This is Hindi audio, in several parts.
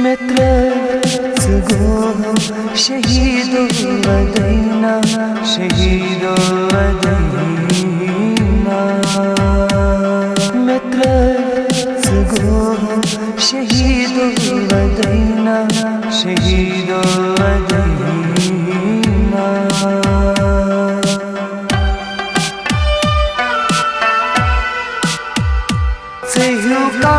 मित्र सुगो शहीदो वदीना शहीदो वदीना मित्र सुगो शहीदो वदीना शहीदो वदीना सेहुका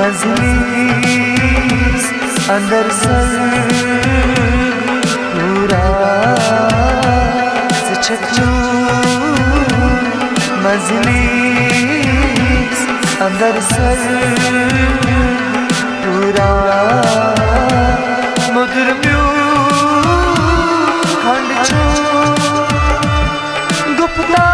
मजलिस अंदर सर पूरा छचू मजलिस अंदर सर पूरा मधुर खंड छो गुप्ता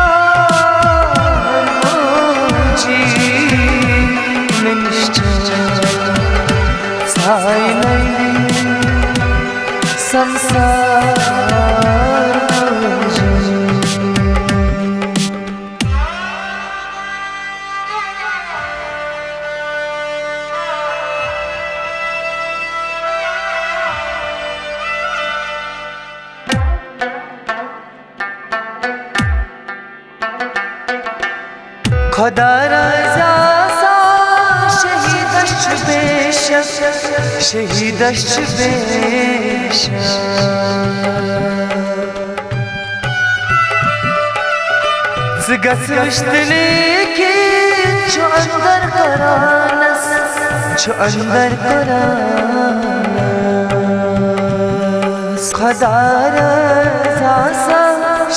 खुदा रज़ा सा शहीदश बेशक शहीदश बेशक ज़गस्वश्तने की जो अंदर करानस जो अंदर करानस खुदा रज़ा सा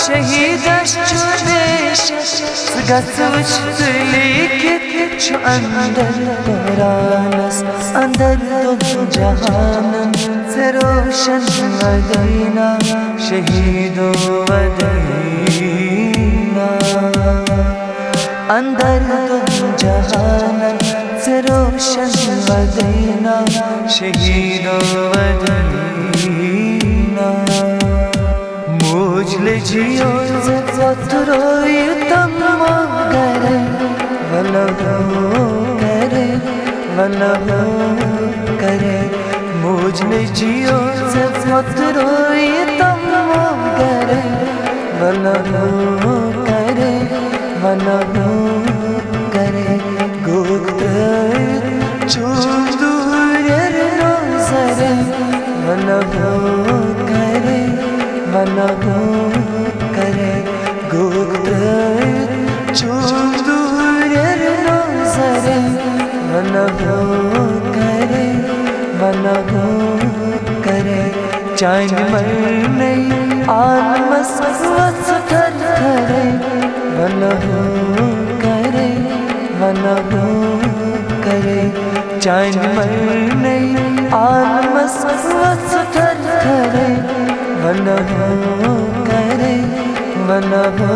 शहीदश बेशक ज़गस्वश्तने की जो अंदर करानस अंदर दो जहान से रोशन मदीना शहीदो मदीना अंदर दो जहान से रोशन मदीना शहीदो मदीना मुझले जियो ज़तरोई तम करे वल्लहो करे मुझने जियो ज़त रोई तम करे वल्लहो करे गुप्त चूदूर रोज़रे वल्लहो करे गुप्त चूदूर रोज़रे करे चांद मरने आलमस थर करे वल्लहो करे चांद मरने आलमस थर करे वल्लहो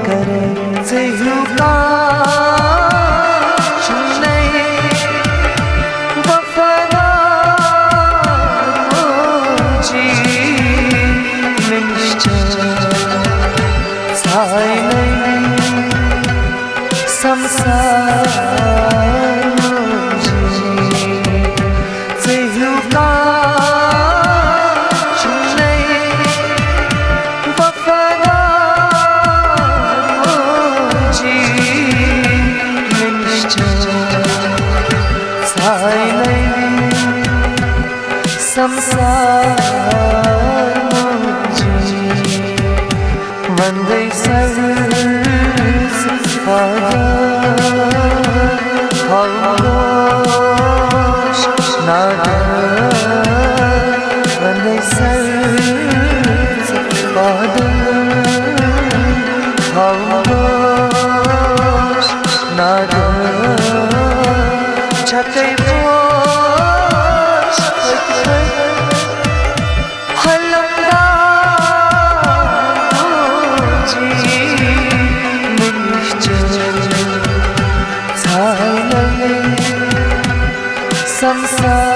करे सेहुका वंदे खामोश नादा खामोश नादा छकै पोश हलंगा जी निश्चल छायले संसार